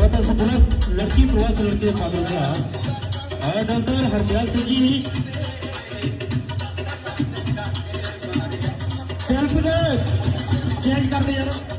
बहुत सरप्लस लड़की प्रवास लड़के फादर साहब और डॉक्टर हरदयाल सिंह जी चेंज कर दे यार।